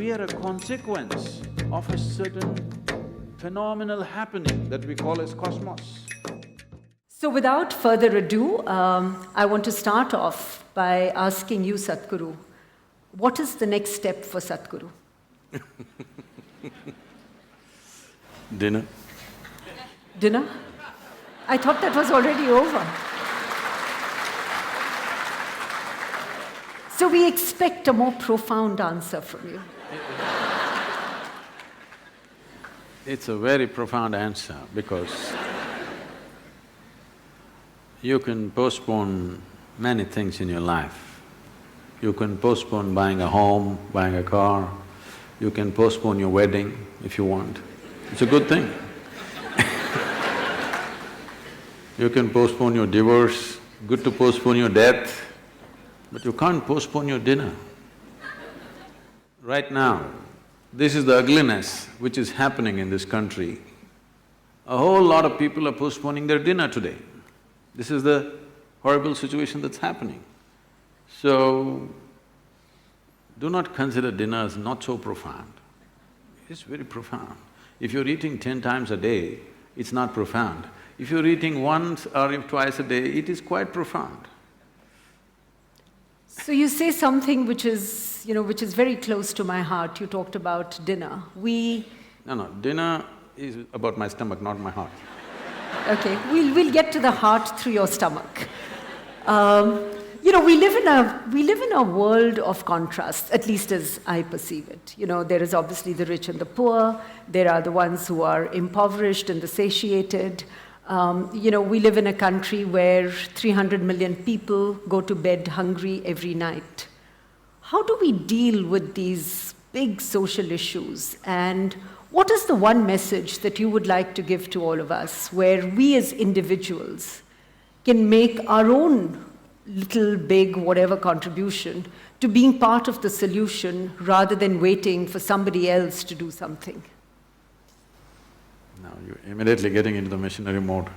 we are a consequence of a certain phenomenal happening that we call as cosmos. So without further ado, I want to start off by asking you, Sadhguru, what is the next step for Sadhguru? Dinner. Dinner? I thought that was already over. So we expect a more profound answer from you. It's a very profound answer because you can postpone many things in your life. You can postpone buying a home, buying a car, you can postpone your wedding if you want. It's a good thing. You can postpone your divorce, good to postpone your death, but you can't postpone your dinner. Right now, this is the ugliness which is happening in this country. A whole lot of people are postponing their dinner today. This is the horrible situation that's happening. So, do not consider dinner as not so profound. It's very profound. If you're eating 10 times a day, it's not profound. If you're eating once or twice a day, it is quite profound. So you say something which is, which is very close to my heart. You talked about dinner. No, dinner is about my stomach, not my heart. Okay, we'll get to the heart through your stomach. We live in a world of contrasts, at least as I perceive it. There is obviously the rich and the poor, there are the ones who are impoverished and the satiated. We live in a country where 300 million people go to bed hungry every night. How do we deal with these big social issues? And what is the one message that you would like to give to all of us, where we as individuals can make our own little, big, whatever contribution to being part of the solution rather than waiting for somebody else to do something? Now you're immediately getting into the missionary mode.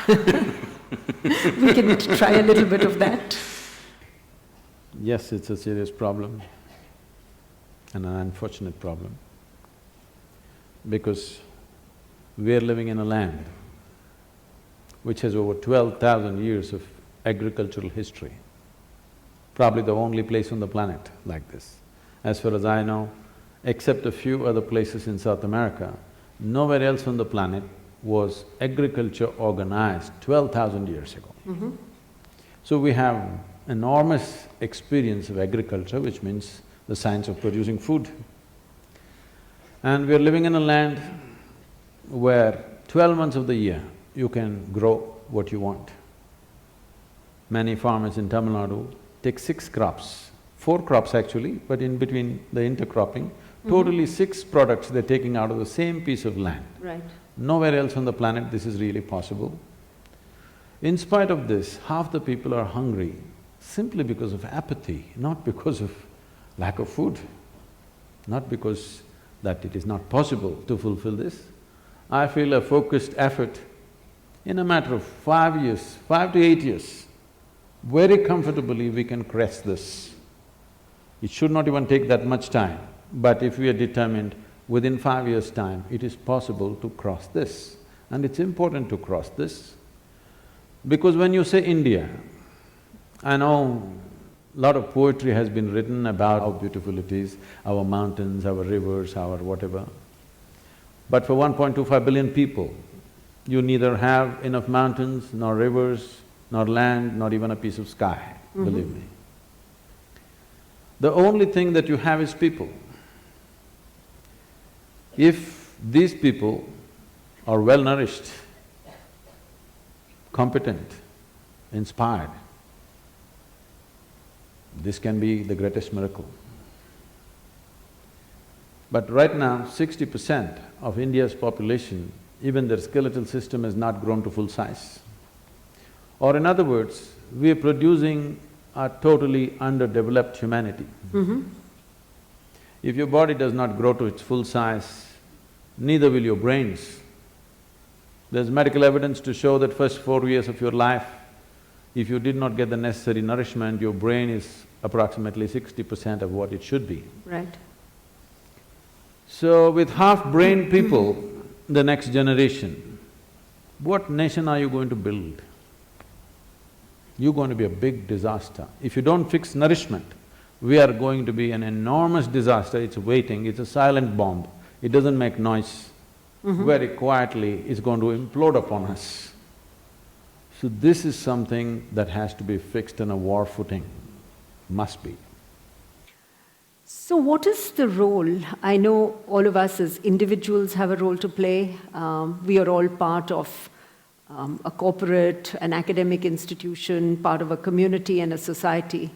We can try a little bit of that. Yes, it's a serious problem and an unfortunate problem because we're living in a land which has over 12,000 years of agricultural history, probably the only place on the planet like this. As far as I know, except a few other places in South America, nowhere else on the planet was agriculture organized 12,000 years ago. So we have enormous experience of agriculture, which means the science of producing food. And we're living in a land where 12 months of the year you can grow what you want. Many farmers in Tamil Nadu take 6 crops, 4 crops actually, but in between the intercropping, totally 6 products they're taking out of the same piece of land. Right. Nowhere else on the planet this is really possible. In spite of this, half the people are hungry simply because of apathy, not because of lack of food, not because that it is not possible to fulfill this. I feel a focused effort in a matter of 5 years, 5 to 8 years, very comfortably we can crest this. It should not even take that much time, but if we are determined, within 5 years' time, it is possible to cross this. And it's important to cross this, because when you say India, I know a lot of poetry has been written about how beautiful it is, our mountains, our rivers, our whatever. But for 1.25 billion people, you neither have enough mountains, nor rivers, nor land, not even a piece of sky, believe me. The only thing that you have is people. If these people are well-nourished, competent, inspired, this can be the greatest miracle. But right now, 60% of India's population, even their skeletal system has not grown to full size. Or in other words, we are producing a totally underdeveloped humanity. If your body does not grow to its full size, neither will your brains. There's medical evidence to show that first 4 years of your life, if you did not get the necessary nourishment, your brain is approximately 60% of what it should be. Right. So with half-brained people, the next generation, what nation are you going to build? You're going to be a big disaster. If you don't fix nourishment, we are going to be an enormous disaster. It's waiting, it's a silent bomb. It doesn't make noise. Very quietly, it's going to implode upon us. So this is something that has to be fixed on a war footing, must be. So what is the role? I know all of us as individuals have a role to play. We are all part of a corporate, an academic institution, part of a community and a society.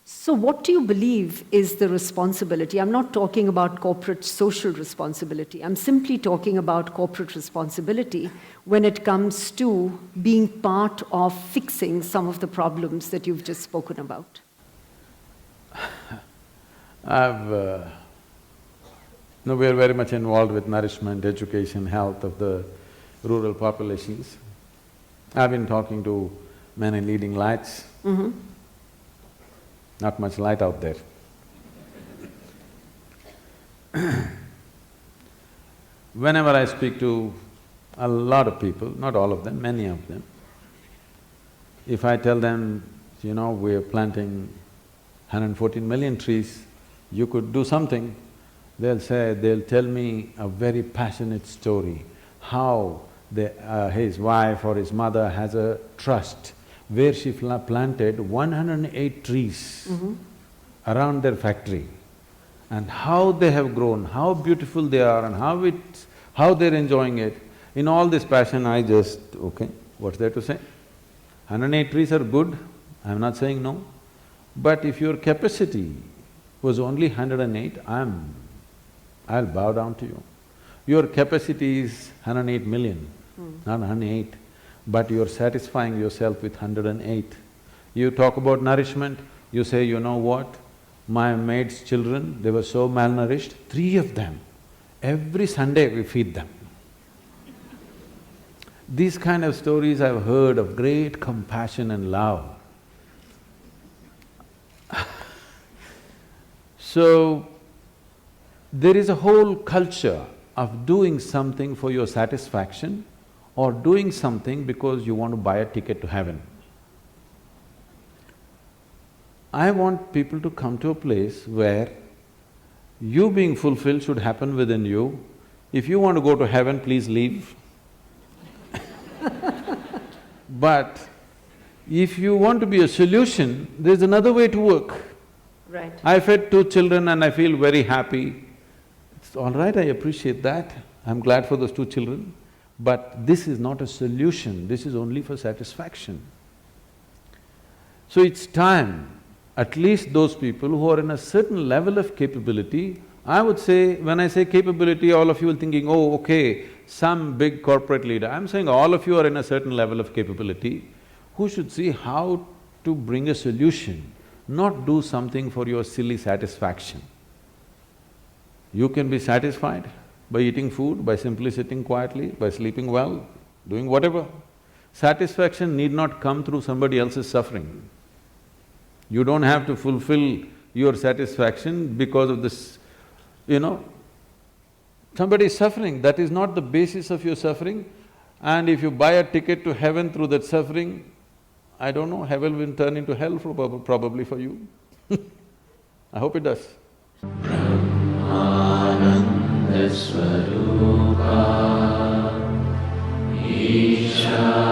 So what do you believe is the responsibility? I'm not talking about corporate social responsibility. I'm simply talking about corporate responsibility when it comes to being part of fixing some of the problems that you've just spoken about. No, we are very much involved with nourishment, education, health of the rural populations. I've been talking to many leading lights. Not much light out there. Whenever I speak to a lot of people, not all of them, many of them, if I tell them, you know, we're planting 114 million trees, you could do something, they'll tell me a very passionate story, how his wife or his mother has a trust where she planted 108 trees around their factory, and how they have grown, how beautiful they are and how they're enjoying it. In all this passion, I just, okay, what's there to say? 108 trees are good, I'm not saying no, but if your capacity was only 108, I'll bow down to you. Your capacity is 108 million, not 108. But you're satisfying yourself with 108. You talk about nourishment, you say, you know what, my maid's children, they were so malnourished, 3 of them, every Sunday we feed them. These kind of stories I've heard of great compassion and love. So, there is a whole culture of doing something for your satisfaction or doing something because you want to buy a ticket to heaven. I want people to come to a place where you being fulfilled should happen within you. If you want to go to heaven, please leave. But if you want to be a solution, there's another way to work. Right. I fed 2 children and I feel very happy. It's all right, I appreciate that. I'm glad for those 2 children. But this is not a solution, this is only for satisfaction. So it's time, at least those people who are in a certain level of capability, I would say, when I say capability, all of you are thinking, oh, okay, some big corporate leader. I'm saying all of you are in a certain level of capability who should see how to bring a solution, not do something for your silly satisfaction. You can be satisfied by eating food, by simply sitting quietly, by sleeping well, doing whatever. Satisfaction need not come through somebody else's suffering. You don't have to fulfill your satisfaction because of this, you know. Somebody is suffering, that is not the basis of your suffering, and if you buy a ticket to heaven through that suffering, I don't know, heaven will turn into hell probably for you. I hope it does. Swarupa Isha